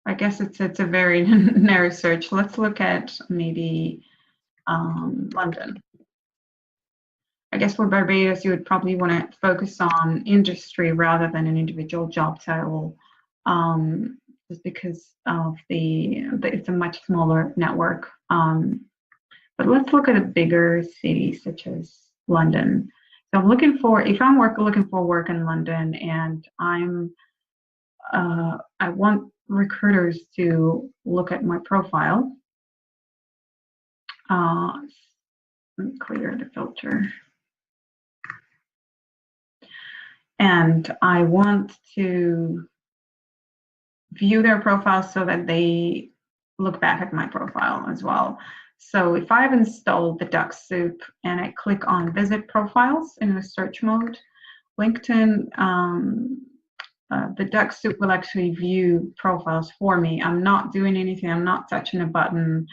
I guess it's a very narrow search. Let's look at maybe London. I guess for Barbados, you would probably want to focus on industry rather than an individual job title, just because of it's a much smaller network. But let's look at a bigger city such as London. So I'm looking for, if I'm looking for work in London, and I want recruiters to look at my profile. Let me clear the filter. And I want to view their profile so that they look back at my profile as well. So if I've installed the DuckSoup and I click on Visit Profiles in the search mode, LinkedIn, the DuckSoup will actually view profiles for me. I'm not doing anything. I'm not touching a button.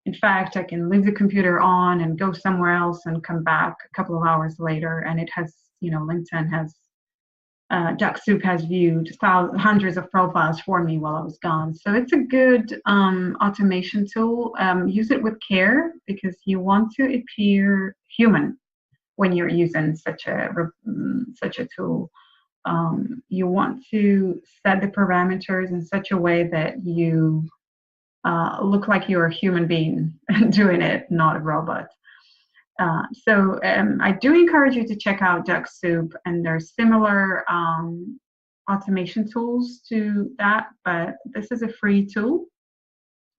In fact, I can leave the computer on and go somewhere else and come back a couple of hours later, and it has, LinkedIn has, DuckSoup has viewed hundreds of profiles for me while I was gone. So it's a good automation tool. Use it with care because you want to appear human when you're using such a tool. You want to set the parameters in such a way that you look like you're a human being doing it, not a robot. So I do encourage you to check out DuckSoup, and there's similar automation tools to that, but this is a free tool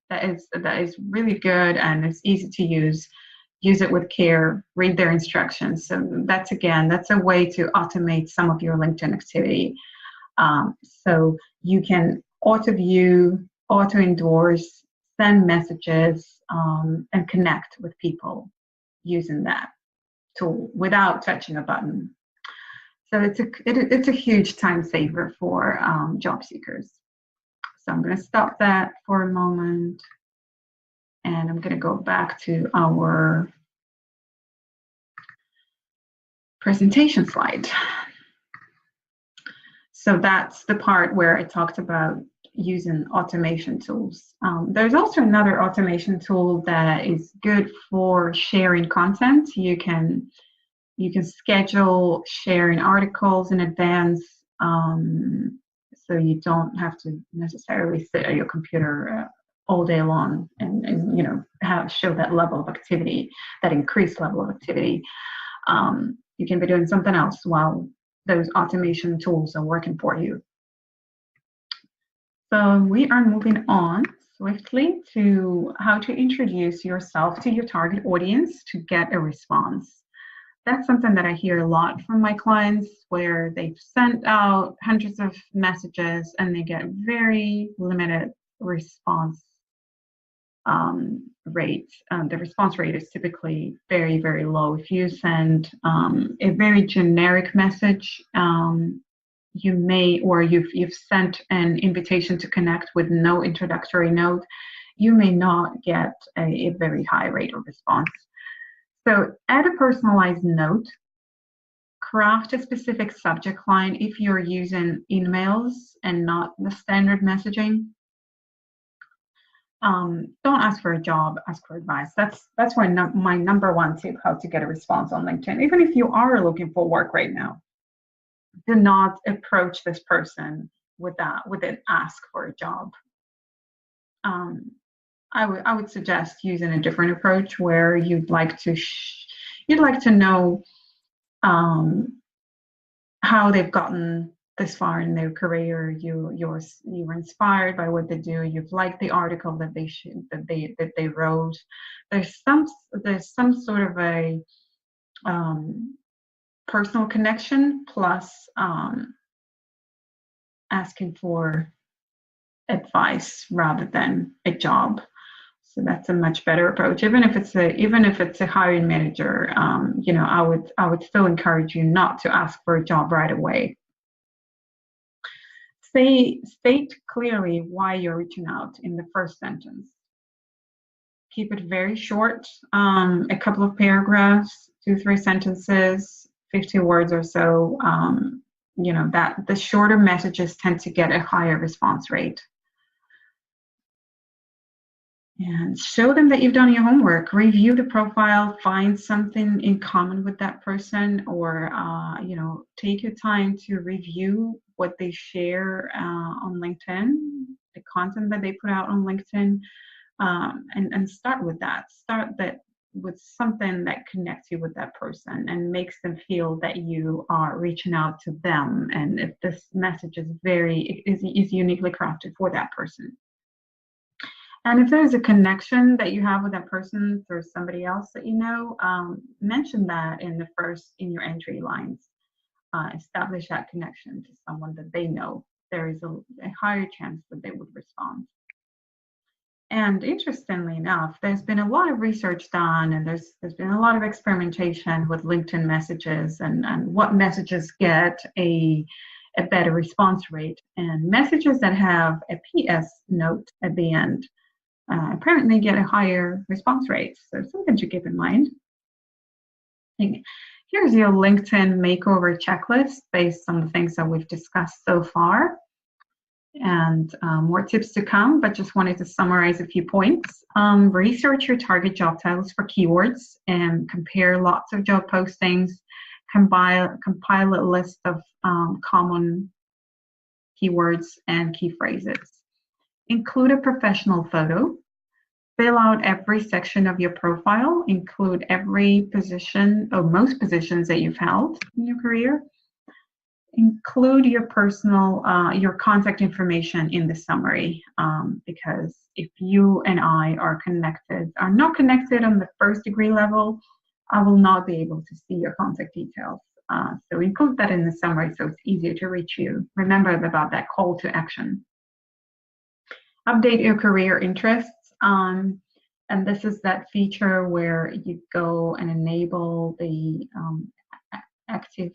that is really good and it's easy to use. Use it with care, read their instructions. So that's a way to automate some of your LinkedIn activity. So you can auto-view, auto-endorse, send messages, and connect with people using that tool without touching a button. So it's a huge time saver for job seekers. So I'm going to stop that for a moment, and I'm going to go back to our presentation slide. So that's the part where I talked about using automation tools. There's also another automation tool that is good for sharing content. You can schedule sharing articles in advance, so you don't have to necessarily sit at your computer all day long, and show that level of activity, that increased level of activity. You can be doing something else while those automation tools are working for you. So we are moving on swiftly to how to introduce yourself to your target audience to get a response. That's something that I hear a lot from my clients, where they've sent out hundreds of messages and they get very limited response rate. The response rate is typically very, very low. If you send a very generic message, you may, or you've sent an invitation to connect with no introductory note, you may not get a very high rate of response. So add a personalized note, craft a specific subject line if you're using emails and not the standard messaging. Don't ask for a job, ask for advice. That's my number one tip, how to get a response on LinkedIn. Even if you are looking for work right now, do not approach this person with an ask for a job. I would suggest using a different approach, where you'd like to know how they've gotten this far in their career. You were inspired by what they do. You've liked the article that they wrote. There's some sort of a personal connection, plus asking for advice rather than a job. So that's a much better approach. Even if it's a hiring manager, I would still encourage you not to ask for a job right away. State clearly why you're reaching out in the first sentence. Keep it very short, a couple of paragraphs, 2-3 sentences, 50 words or so. That the shorter messages tend to get a higher response rate. And show them that you've done your homework. Review the profile, find something in common with that person, or take your time to review what they share on LinkedIn, the content that they put out on LinkedIn, and start with that. Start with something that connects you with that person and makes them feel that you are reaching out to them, and if this message is uniquely crafted for that person. And if there's a connection that you have with that person through somebody else that you know, mention that in your entry lines. Establish that connection to someone that they know. There is a higher chance that they would respond. And interestingly enough, there's been a lot of research done, and there's been a lot of experimentation with LinkedIn messages and what messages get a better response rate. And messages that have a PS note at the end apparently get a higher response rate. So something to keep in mind. Here's your LinkedIn makeover checklist based on the things that we've discussed so far. And more tips to come, but just wanted to summarize a few points. Research your target job titles for keywords and compare lots of job postings. Compile a list of common keywords and key phrases. Include a professional photo. Fill out every section of your profile. Include every position or most positions that you've held in your career. Include your your contact information in the summary, because if you and I are not connected on the first degree level, I will not be able to see your contact details. So include that in the summary so it's easier to reach you. Remember about that call to action. Update your career interests. And this is that feature where you go and enable the active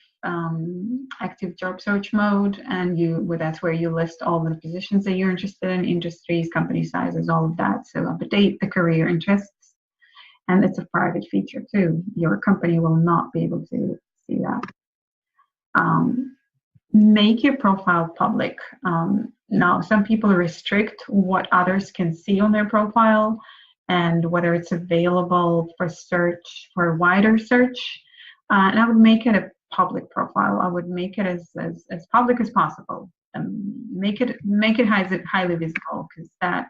job search mode, and that's where you list all the positions that you're interested in, industries, company sizes, all of that. So update the career interests, and it's a private feature too. Your company will not be able to see that. Make your profile public. Now, some people restrict what others can see on their profile and whether it's available for search, for wider search. And I would make it a public profile. I would make it as public as possible. make it highly visible, because that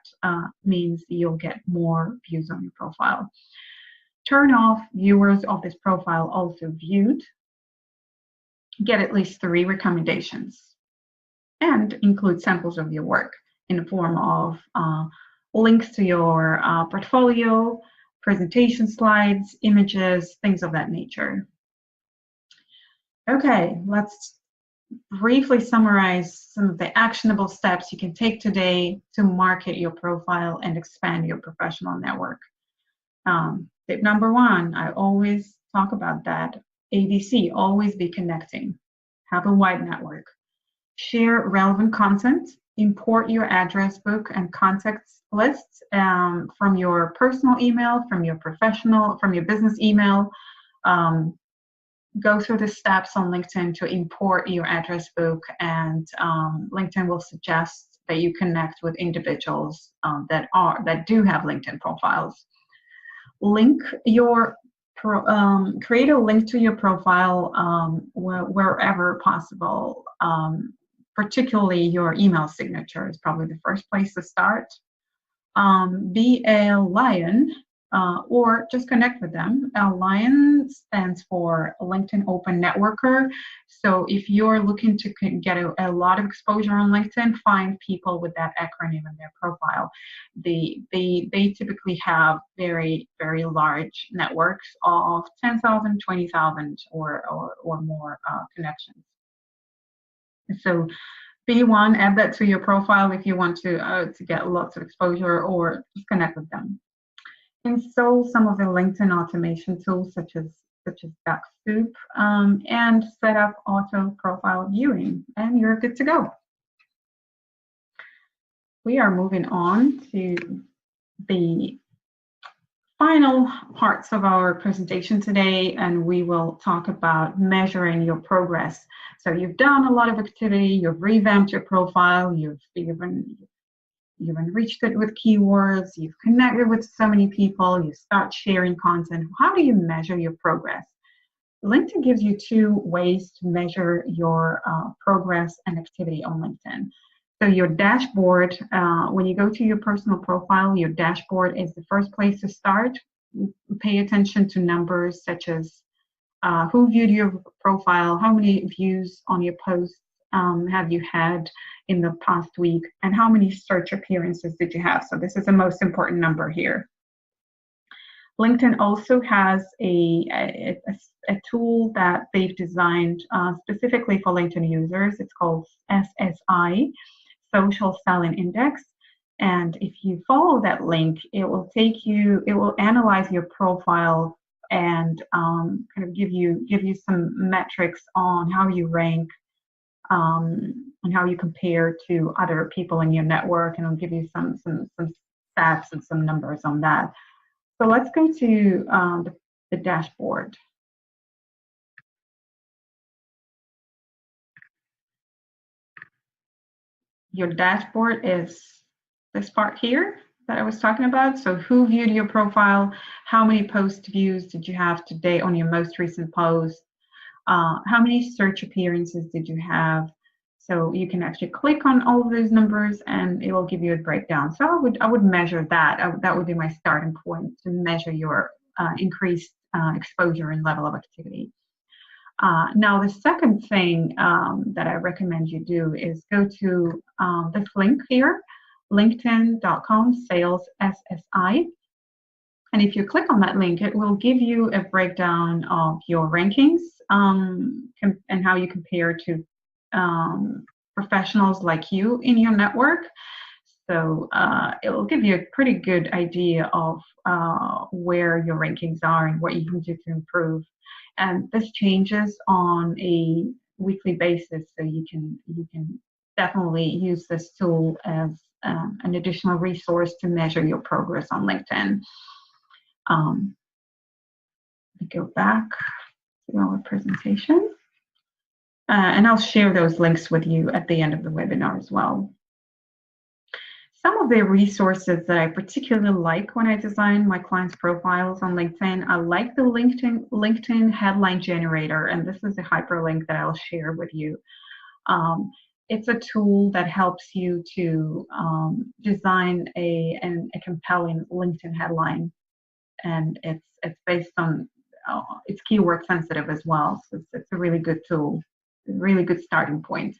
means you'll get more views on your profile. Turn off viewers of this profile also viewed. Get at least 3 recommendations, and include samples of your work in the form of links to your portfolio, presentation slides, images, things of that nature. Okay, let's briefly summarize some of the actionable steps you can take today to market your profile and expand your professional network. Tip number 1, I always talk about that. ABC, always be connecting. Have a wide network. Share relevant content. Import your address book and contacts lists from your personal email, from your professional, from your business email. Go through the steps on LinkedIn to import your address book, and LinkedIn will suggest that you connect with individuals that do have LinkedIn profiles. Create a link to your profile wherever possible. Particularly your email signature is probably the first place to start. Be a lion, or just connect with them. A lion stands for LinkedIn Open Networker. So if you're looking to get a lot of exposure on LinkedIn, find people with that acronym in their profile. They typically have very, very large networks of 10,000, 20,000 or more connections. So be one, add that to your profile if you want to get lots of exposure, or just connect with them. Install some of the LinkedIn automation tools such as DuckSoup, and set up auto profile viewing, and you're good to go. We are moving on to the final parts of our presentation today, and we will talk about measuring your progress. So you've done a lot of activity, you've revamped your profile, you've enriched it with keywords, you've connected with so many people, you start sharing content. How do you measure your progress? LinkedIn gives you 2 ways to measure your progress and activity on LinkedIn. So your dashboard, when you go to your personal profile, your dashboard is the first place to start. Pay attention to numbers such as who viewed your profile, how many views on your posts have you had in the past week, and how many search appearances did you have. So this is the most important number here. LinkedIn also has a tool that they've designed specifically for LinkedIn users. It's called SSI, Social Selling Index. And if you follow that link, it will analyze your profile and kind of give you some metrics on how you rank, and how you compare to other people in your network, and I'll give you some stats and some numbers on that. So let's go to the dashboard. Your dashboard is this part here that I was talking about. So who viewed your profile? How many post views did you have today on your most recent post? How many search appearances did you have? So you can actually click on all of those numbers and it will give you a breakdown. So I would measure that. That would be my starting point to measure your increased exposure and level of activity. Now, the second thing that I recommend you do is go to this link here, linkedin.com/SSI. And if you click on that link, it will give you a breakdown of your rankings and how you compare to professionals like you in your network. So it will give you a pretty good idea of where your rankings are and what you can do to improve. And this changes on a weekly basis, so you can definitely use this tool as an additional resource to measure your progress on LinkedIn. We go back to our presentation, and I'll share those links with you at the end of the webinar as well. Some of the resources that I particularly like when I design my clients' profiles on LinkedIn, I like the LinkedIn headline generator, and this is a hyperlink that I'll share with you. it's a tool that helps you to design a compelling LinkedIn headline, and it's based on it's keyword sensitive as well. So it's a really good tool, a really good starting point.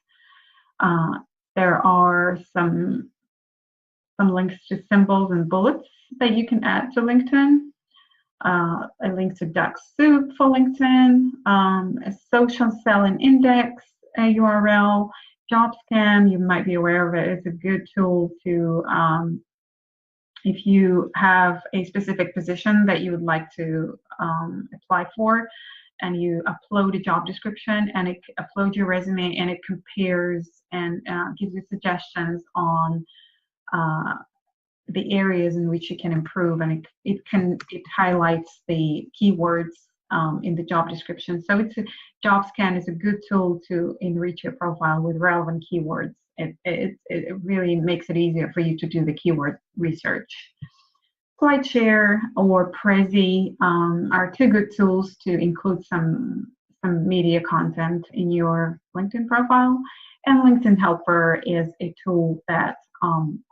There are some links to symbols and bullets that you can add to LinkedIn. A link to Duck Soup for LinkedIn, a social selling index, a URL, JobScan. You might be aware of it. It's a good tool to, if you have a specific position that you would like to apply for, and you upload a job description and it uploads your resume, and it compares and gives you suggestions on the areas in which you can improve, and it highlights the keywords in the job description. So JobScan is a good tool to enrich your profile with relevant keywords. It really makes it easier for you to do the keyword research. SlideShare or Prezi are two good tools to include some media content in your LinkedIn profile. And LinkedIn Helper is a tool that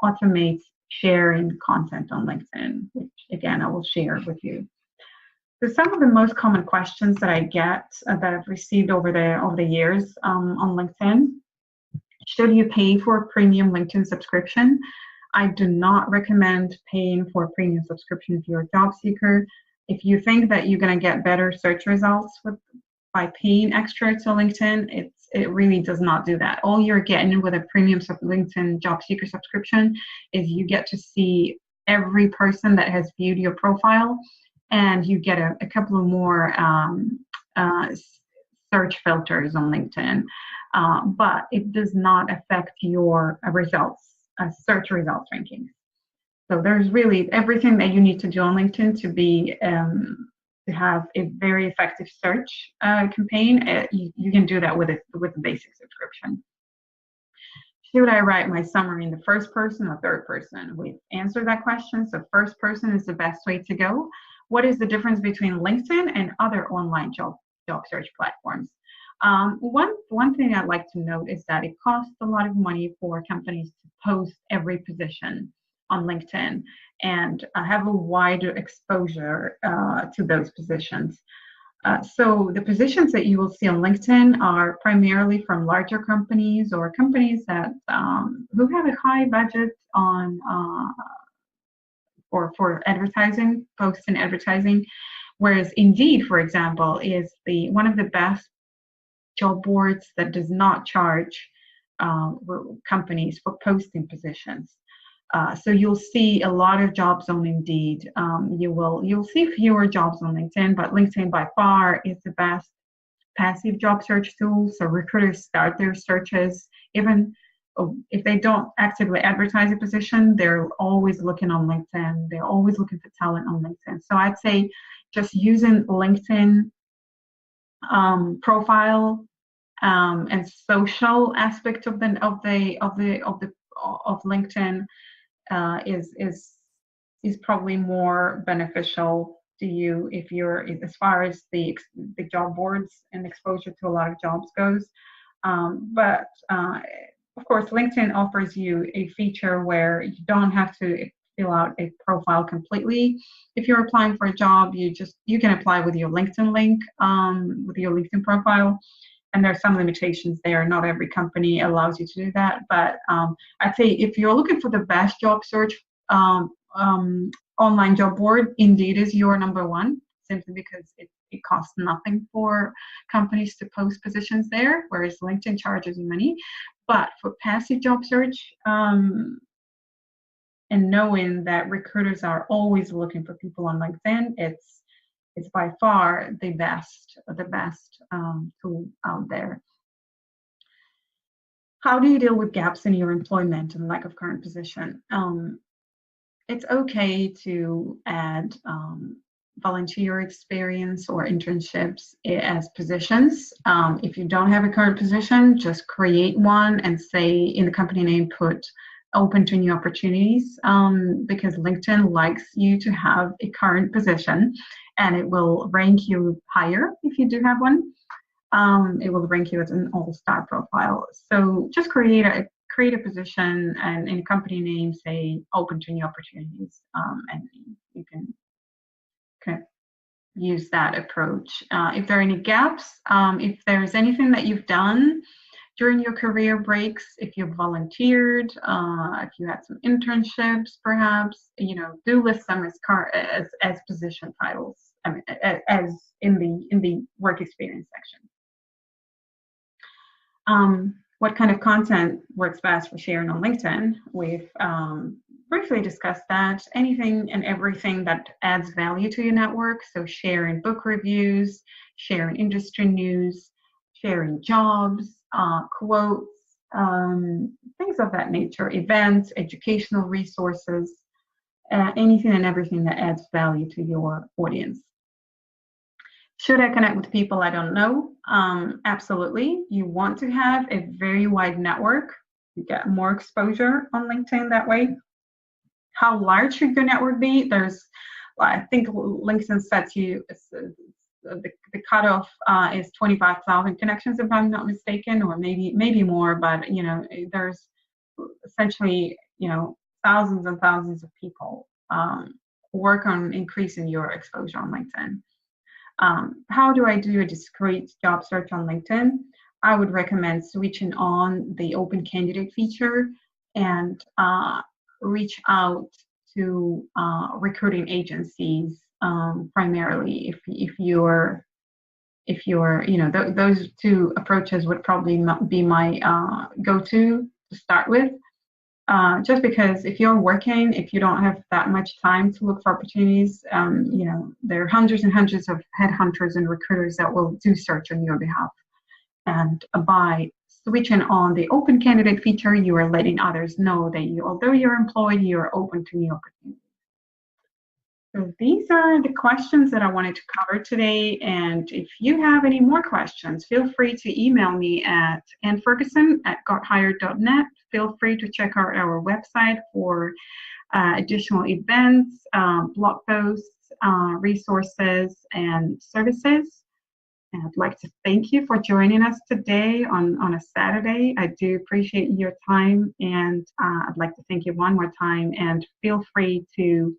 automates sharing content on LinkedIn, which again I will share with you. So some of the most common questions that I get that I've received over the years on LinkedIn: should you pay for a premium LinkedIn subscription? I do not recommend paying for a premium subscription if you're a job seeker. If you think that you're going to get better search results by paying extra to LinkedIn, it really does not do that. All you're getting with a premium LinkedIn job seeker subscription is you get to see every person that has viewed your profile, and you get a couple of more search filters on LinkedIn, but it does not affect your results, search results rankings. So there's really everything that you need to do on LinkedIn to have a very effective search campaign. You can do that with a basic subscription. Should I write my summary in the first person or third person? We've answered that question. So first person is the best way to go. What is the difference between LinkedIn and other online job search platforms? One thing I'd like to note is that it costs a lot of money for companies to post every position on LinkedIn and have a wider exposure to those positions. So the positions that you will see on LinkedIn are primarily from larger companies or companies that who have a high budget on for advertising, posts and advertising. Whereas Indeed, for example, is one of the best job boards that does not charge companies for posting positions. So you'll see a lot of jobs on Indeed. You'll see fewer jobs on LinkedIn, but LinkedIn by far is the best passive job search tool. So recruiters start their searches, even if they don't actively advertise a position, they're always looking on LinkedIn. They're always looking for talent on LinkedIn. So I'd say just using LinkedIn profile and social aspect of LinkedIn is probably more beneficial to you if you're, as far as the job boards and exposure to a lot of jobs goes. But of course, LinkedIn offers you a feature where you don't have to fill out a profile completely. If you're applying for a job, you can apply with your LinkedIn link, with your LinkedIn profile. And there are some limitations there. Not every company allows you to do that. But I'd say if you're looking for the best job search online job board, Indeed is your number one, simply because it costs nothing for companies to post positions there, whereas LinkedIn charges you money. But for passive job search, and knowing that recruiters are always looking for people on LinkedIn, it's by far the best tool out there. How do you deal with gaps in your employment and lack of current position? It's okay to add volunteer experience or internships as positions. If you don't have a current position, just create one and say in the company name, put open to new opportunities, because LinkedIn likes you to have a current position and it will rank you higher if you do have one. it will rank you as an all-star profile. So just create a position and in company name, say open to new opportunities, and you can kind of use that approach. If there are any gaps, if there's anything that you've done during your career breaks, if you've volunteered, if you had some internships, perhaps, do list them as position titles, I mean, as in the work experience section. What kind of content works best for sharing on LinkedIn? We've briefly discussed that. Anything and everything that adds value to your network. So sharing book reviews, sharing industry news, sharing jobs, quotes, things of that nature, events, educational resources, anything and everything that adds value to your audience. Should I connect with people I don't know? Absolutely. You want to have a very wide network. You get more exposure on LinkedIn that way. How large should your network be? I think LinkedIn sets you, the cutoff is 25,000 connections, if I'm not mistaken, or maybe more, but there's essentially, thousands and thousands of people work on increasing your exposure on LinkedIn. How do I do a discrete job search on LinkedIn? I would recommend switching on the open candidate feature and reach out to recruiting agencies primarily. If you're, those two approaches would probably be my go-to to start with. Just because if you're working, if you don't have that much time to look for opportunities, there are hundreds and hundreds of headhunters and recruiters that will do search on your behalf. And by switching on the open candidate feature, you are letting others know that although you're employed, you're open to new opportunities. So these are the questions that I wanted to cover today. And if you have any more questions, feel free to email me at annferguson@gothired.net. Feel free to check out our website for additional events, blog posts, resources, and services. And I'd like to thank you for joining us today on a Saturday. I do appreciate your time, and I'd like to thank you one more time, and feel free to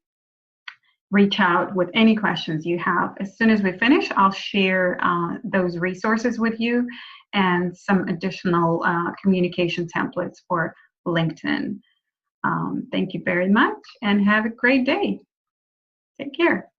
reach out with any questions you have. As soon as we finish, I'll share those resources with you and some additional communication templates for LinkedIn. Thank you very much and have a great day. Take care.